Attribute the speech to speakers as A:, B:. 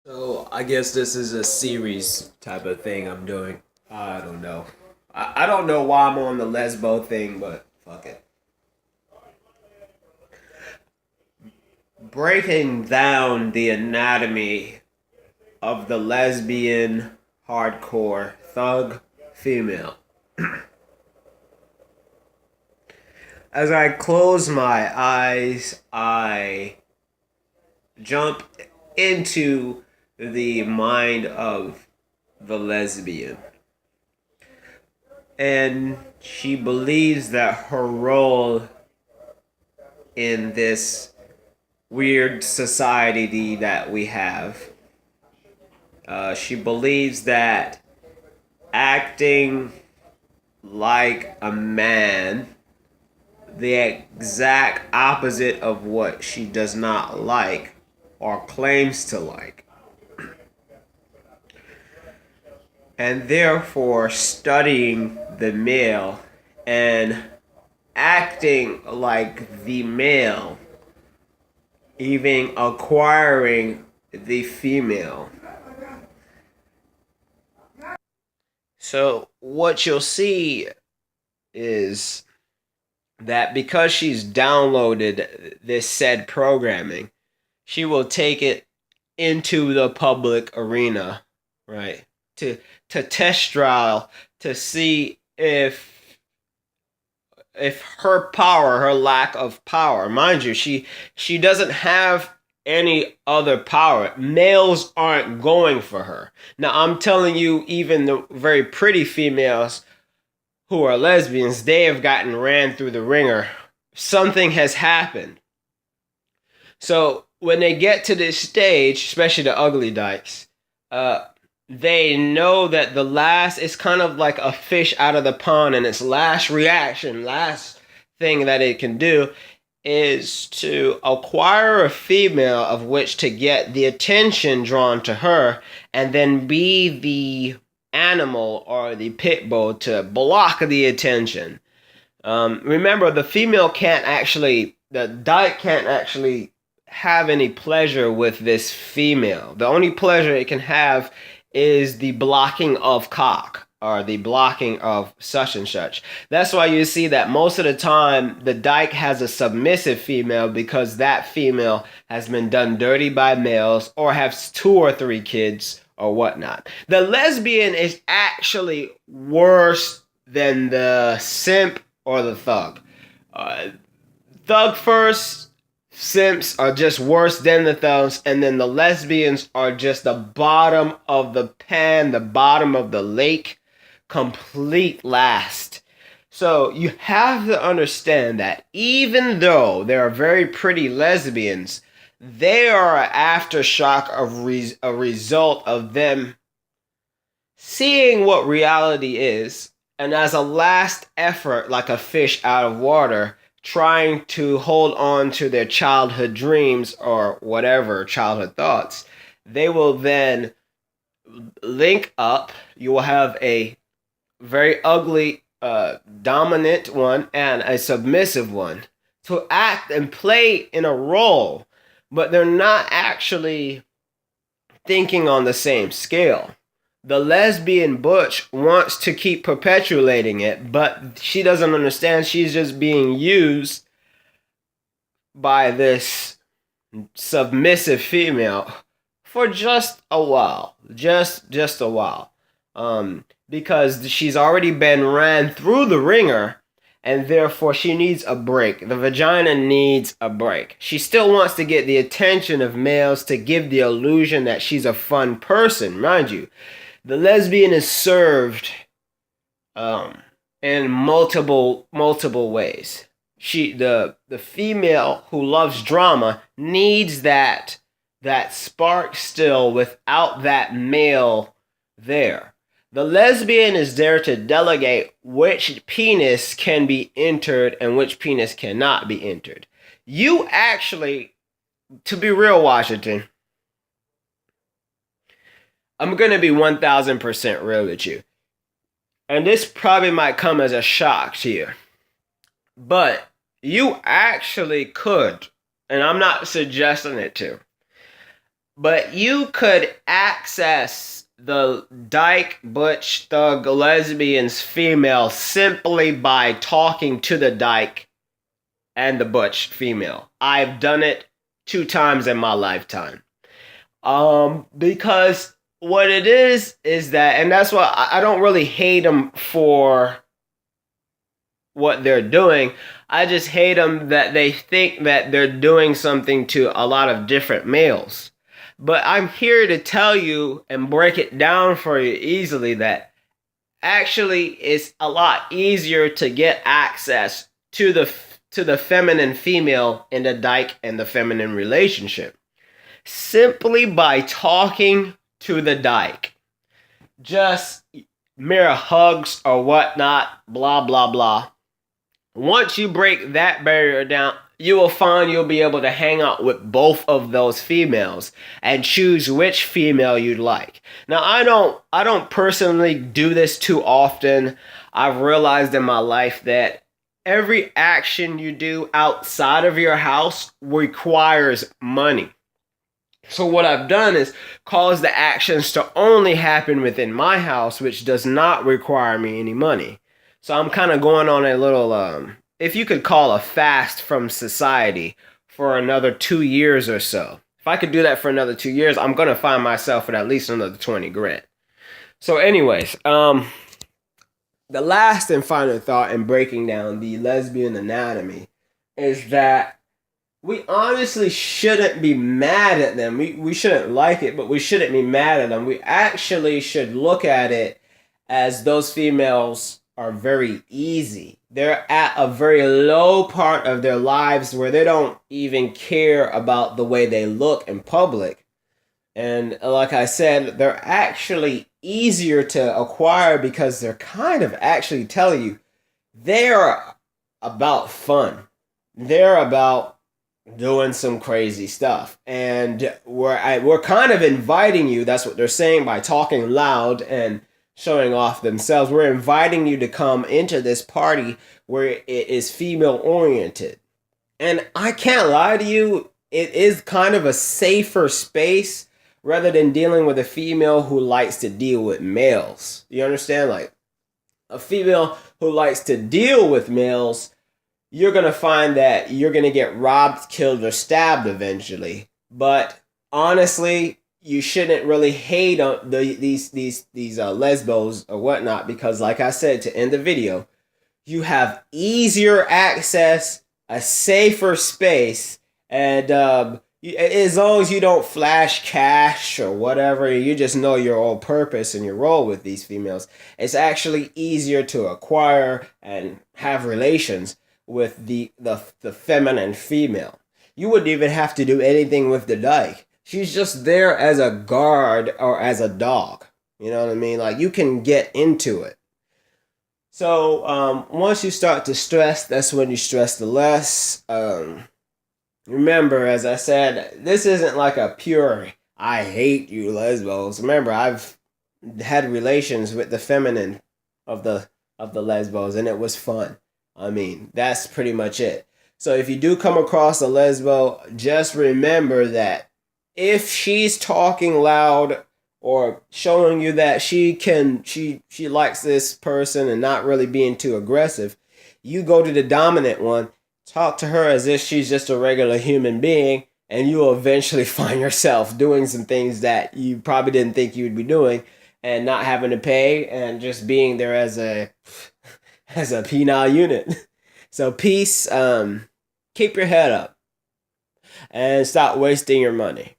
A: So I guess this is a series type of thing I'm doing. I don't know. I don't know why I'm on the lesbo thing, but fuck it. Breaking down the anatomy of the lesbian hardcore thug female. As I close my eyes, I jump into the mind of the lesbian. And she believes that her role in this weird society that we have, she believes that acting like a man, the exact opposite of what she does not like or claims to like, and therefore studying the male and acting like the male, even acquiring the female. So, what you'll see is that because she's downloaded this said programming, she will take it into the public arena, right? To test trial to see if her power, her lack of power, mind you, she doesn't have any other power. Males aren't going for her. Now I'm telling you, even the very pretty females who are lesbians, they have gotten ran through the ringer. Something has happened. So when they get to this stage, especially the ugly dykes, they know that the last is kind of like a fish out of the pond, and its last reaction, last thing that it can do is to acquire a female of which to get the attention drawn to her and then be the animal or the pit bull to block the attention. Remember, the dyke can't actually have any pleasure with this female. The only pleasure it can have is the blocking of cock or the blocking of such and such. That's why you see that most of the time the dyke has a submissive female, because that female has been done dirty by males or has 2 or 3 kids or whatnot. The lesbian is actually worse than the simp or the thug. Thug first, simps are just worse than the thugs, and then the lesbians are just the bottom of the pan, the bottom of the lake, complete last. So you have to understand that even though there are very pretty lesbians, they are an aftershock of a result of them seeing what reality is, and as a last effort, like a fish out of water, trying to hold on to their childhood dreams or whatever childhood thoughts, they will then link up. You will have a very ugly dominant one and a submissive one to act and play in a role, but they're not actually thinking on the same scale. The lesbian butch wants to keep perpetuating it, but she doesn't understand she's just being used by this submissive female for just a while. Just a while. Because she's already been ran through the ringer, and therefore she needs a break. The vagina needs a break. She still wants to get the attention of males to give the illusion that she's a fun person, mind you. The lesbian is served in multiple ways. The female who loves drama needs that spark still without that male there. The lesbian is there to delegate which penis can be entered and which penis cannot be entered. You actually, to be real, Washington, I'm going to be 1000% real with you. And this probably might come as a shock to you. But you actually could, and I'm not suggesting it to, But you could access the dyke, butch, thug, lesbians, female simply by talking to the dyke and the butch female. I've done it 2 times in my lifetime. Because what it is that, and that's why I don't really hate them for what they're doing. I just hate them that they think that they're doing something to a lot of different males. But I'm here to tell you and break it down for you easily that actually it's a lot easier to get access to the feminine female in the dyke and the feminine relationship simply by talking to the dyke. Just mere hugs or whatnot, blah blah blah. Once you break that barrier down, you will find you'll be able to hang out with both of those females and choose which female you'd like. Now, I don't personally do this too often. I've realized in my life that every action you do outside of your house requires money. So what I've done is cause the actions to only happen within my house, which does not require me any money. So I'm kind of going on a little, if you could call a fast from society for another 2 years or so. If I could do that for another 2 years, I'm going to find myself with at least another 20 grand. So anyways, the last and final thought in breaking down the lesbian anatomy is that we honestly shouldn't be mad at them. We shouldn't like it, but we shouldn't be mad at them. We actually should look at it as those females are very easy. They're at a very low part of their lives where they don't even care about the way they look in public. And like I said, they're actually easier to acquire because they're kind of actually telling you they're about fun. They're about doing some crazy stuff. And we're kind of inviting you, that's what they're saying by talking loud and showing off themselves. We're inviting you to come into this party where it is female oriented. And I can't lie to you, it is kind of a safer space rather than dealing with a female who likes to deal with males. You understand? Like a female who likes to deal with males, you're going to find that you're going to get robbed, killed, or stabbed eventually. But honestly, you shouldn't really hate on these lesbos or whatnot, because like I said to end the video, you have easier access, a safer space, and as long as you don't flash cash or whatever, you just know your own purpose and your role with these females, it's actually easier to acquire and have relations with the feminine female. You wouldn't even have to do anything with the dyke. She's just there as a guard or as a dog. You know what I mean? Like, you can get into it. So once you start to stress, that's when you stress the less. Remember, as I said, this isn't like a pure, I hate you lesbos. Remember, I've had relations with the feminine of the lesbos, and it was fun. I mean, that's pretty much it. So if you do come across a lesbo, just remember that if she's talking loud or showing you that she likes this person and not really being too aggressive, you go to the dominant one, talk to her as if she's just a regular human being, and you will eventually find yourself doing some things that you probably didn't think you would be doing, and not having to pay, and just being there as a penile unit. So peace. Keep your head up and stop wasting your money.